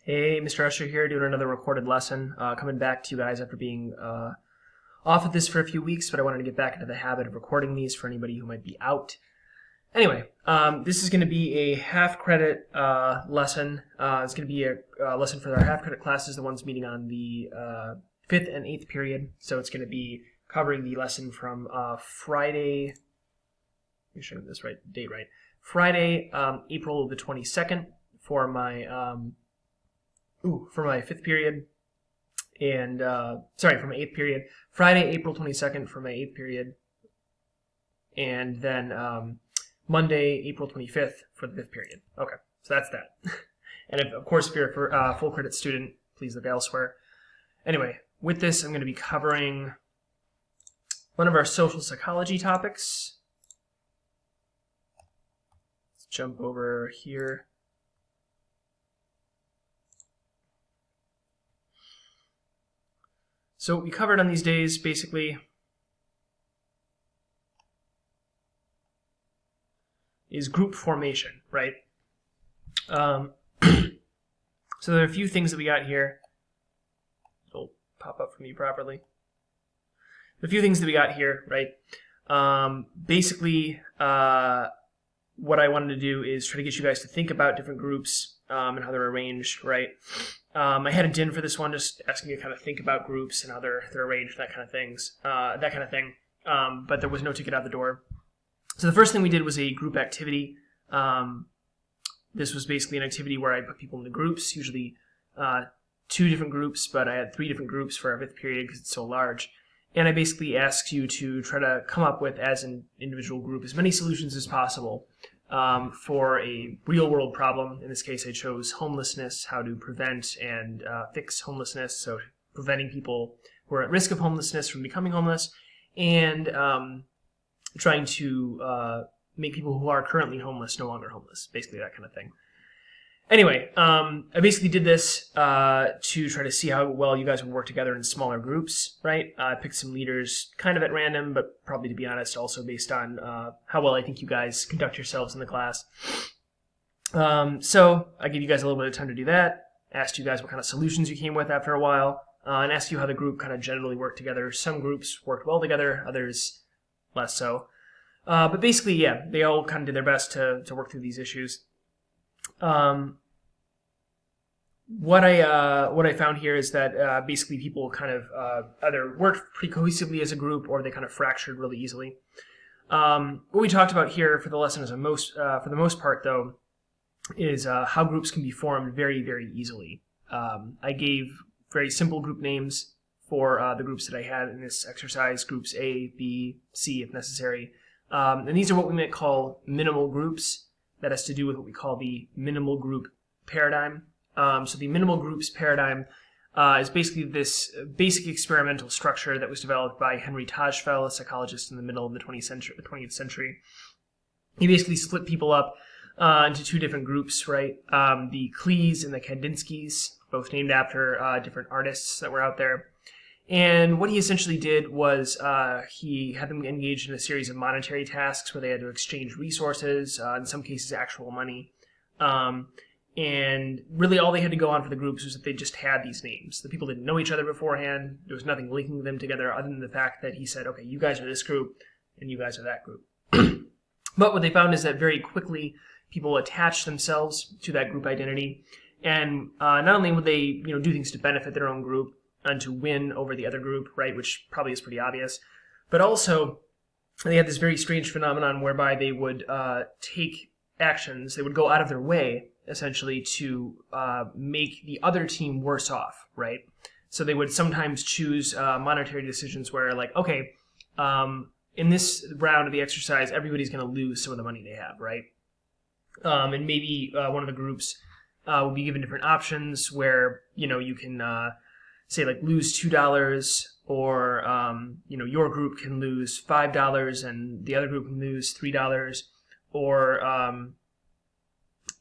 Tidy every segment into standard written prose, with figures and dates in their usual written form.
Hey, Mr. Usher here, doing another recorded lesson. Coming back to you guys after being off of this for a few weeks, but I wanted to get back into the habit of recording these for anybody who might be out. Anyway, this is going to be a half-credit lesson. It's going to be a lesson for our half-credit classes, the ones meeting on the 5th and 8th period. So it's going to be covering the lesson from Friday. Make sure I get this date right. Friday, April the 22nd for my for my 5th period, and for my 8th period. Friday, April 22nd for my 8th period, and then Monday, April 25th for the 5th period. Okay, so that's that. And of course, if you're a full credit student, please look elsewhere. Anyway, with this, I'm going to be covering one of our social psychology topics. Let's jump over here. So what we covered on these days, basically, is group formation, right? So there are a few things that we got here. It'll pop up for me properly. A few things that we got here, right? Basically, what I wanted to do is try to get you guys to think about different groups and how they're arranged, right? I had a din for this one, just asking you to kind of think about groups and how they're arranged, that kind of thing. But there was no ticket out the door. So the first thing we did was a group activity. This was basically an activity where I put people into groups, usually 2 different groups, but I had 3 different groups for our 5th period because it's so large. And I basically asked you to try to come up with, as an individual group, as many solutions as possible for a real-world problem. In this case, I chose homelessness, how to prevent and fix homelessness, so preventing people who are at risk of homelessness from becoming homeless, and trying to make people who are currently homeless no longer homeless, basically that kind of thing. Anyway, I basically did this to try to see how well you guys would work together in smaller groups, right? I picked some leaders kind of at random, but probably, to be honest, also based on how well I think you guys conduct yourselves in the class. So I gave you guys a little bit of time to do that, asked you guys what kind of solutions you came with after a while, and asked you how the group kind of generally worked together. Some groups worked well together, others less so. But basically, yeah, they all kind of did their best to work through these issues. What I found here is that basically people kind of either worked pretty cohesively as a group or they kind of fractured really easily. What we talked about here for the lesson for the most part, though, is how groups can be formed very, very easily. I gave very simple group names for the groups that I had in this exercise, groups A, B, C if necessary. And these are what we might call minimal groups. That has to do with what we call the minimal group paradigm. So the minimal groups paradigm is basically this basic experimental structure that was developed by Henry Tajfel, a psychologist in the middle of the 20th century. He basically split people up into 2 different groups, right? The Klees and the Kandinskys, both named after different artists that were out there. And what he essentially did was he had them engaged in a series of monetary tasks where they had to exchange resources, in some cases actual money. And really all they had to go on for the groups was that they just had these names. The people didn't know each other beforehand. There was nothing linking them together other than the fact that he said, okay, you guys are this group and you guys are that group. But what they found is that very quickly people attached themselves to that group identity. And not only would they do things to benefit their own group and to win over the other group, right, which probably is pretty obvious, but also they had this very strange phenomenon whereby they would take actions, they would go out of their way essentially to make the other team worse off, right? So they would sometimes choose monetary decisions where, like, okay, in this round of the exercise, everybody's going to lose some of the money they have, right? And maybe one of the groups will be given different options where, you can say, like, lose $2, or, your group can lose $5 and the other group can lose $3, or,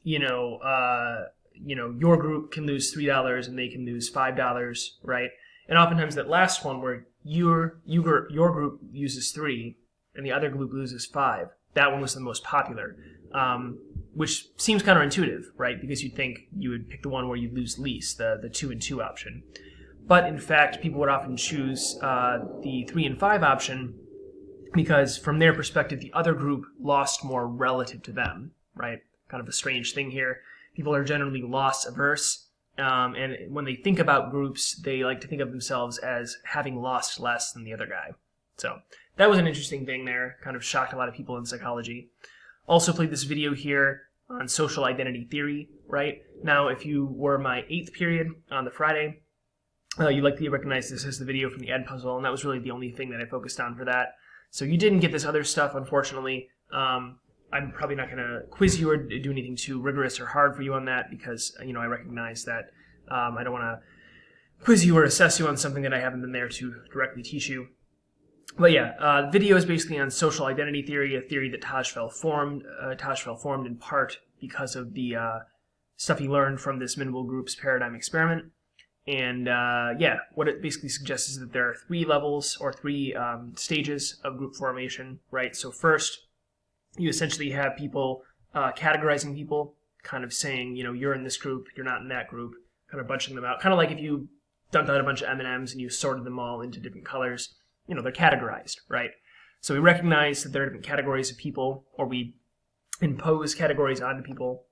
your group can lose $3 and they can lose $5, right? And oftentimes that last one where your group uses 3 and the other group loses 5, that one was the most popular. which seems counterintuitive, right? Because you'd think you would pick the one where you lose least, the 2 and 2 option. But in fact, people would often choose the 3 and 5 option because from their perspective, the other group lost more relative to them, right? Kind of a strange thing here. People are generally loss averse, and when they think about groups, they like to think of themselves as having lost less than the other guy. So that was an interesting thing there, kind of shocked a lot of people in psychology. Also played this video here on social identity theory, right? Now, if you were my 8th period on the Friday, you likely recognize this as the video from the Ed puzzle, and that was really the only thing that I focused on for that. So you didn't get this other stuff, unfortunately. I'm probably not going to quiz you or do anything too rigorous or hard for you on that because, I recognize that I don't want to quiz you or assess you on something that I haven't been there to directly teach you. But yeah, the video is basically on social identity theory, a theory that Tajfel formed in part because of the stuff he learned from this minimal groups paradigm experiment. And yeah, what it basically suggests is that there are 3 levels or 3 stages of group formation, right? So first, you essentially have people categorizing people, kind of saying, you're in this group, you're not in that group, kind of bunching them out. Kind of like if you dumped out a bunch of M&Ms and you sorted them all into different colors, they're categorized, right? So we recognize that there are different categories of people, or we impose categories onto people.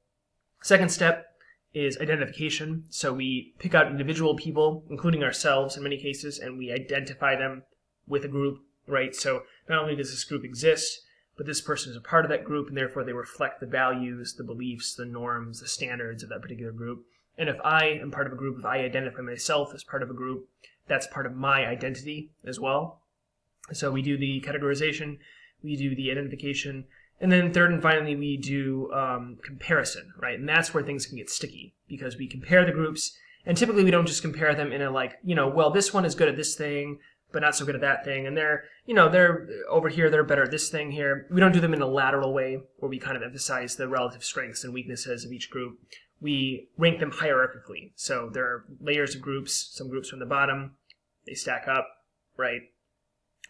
Second step is identification. So we pick out individual people, including ourselves in many cases, and we identify them with a group, right? So not only does this group exist, but this person is a part of that group, and therefore they reflect the values, the beliefs, the norms, the standards of that particular group. And if I am part of a group, if I identify myself as part of a group, that's part of my identity as well. So we do the categorization, we do the identification, and then third and finally we do comparison, right? And that's where things can get sticky because we compare the groups, and typically we don't just compare them in a well, this one is good at this thing, but not so good at that thing, and they're over here, they're better at this thing here. We don't do them in a lateral way where we kind of emphasize the relative strengths and weaknesses of each group. We rank them hierarchically. So there are layers of groups, some groups from the bottom, they stack up, right?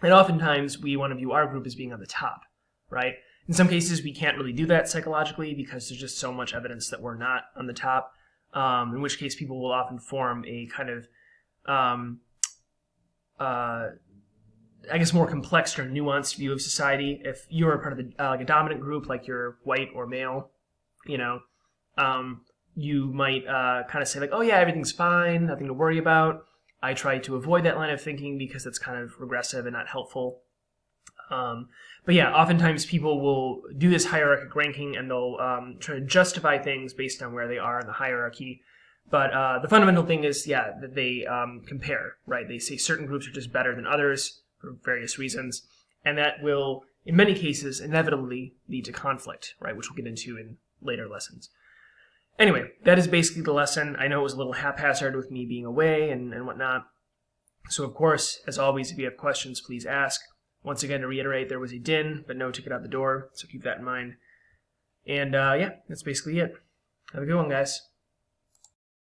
And oftentimes we want to view our group as being on the top, right? In some cases we can't really do that psychologically because there's just so much evidence that we're not on the top, in which case people will often form a kind of I guess more complex or nuanced view of society. If you're a part of the like a dominant group, like you're white or male, you might kind of say like, oh yeah, everything's fine, nothing to worry about. I try to avoid that line of thinking because it's kind of regressive and not helpful. But yeah, oftentimes people will do this hierarchic ranking and they'll try to justify things based on where they are in the hierarchy. But the fundamental thing is, yeah, that they compare, right? They say certain groups are just better than others for various reasons, and that will, in many cases, inevitably lead to conflict, right? Which we'll get into in later lessons. Anyway, that is basically the lesson. I know it was a little haphazard with me being away and whatnot. So, of course, as always, if you have questions, please ask. Once again, to reiterate, there was a din, but no ticket out the door, so keep that in mind. And yeah, that's basically it. Have a good one, guys.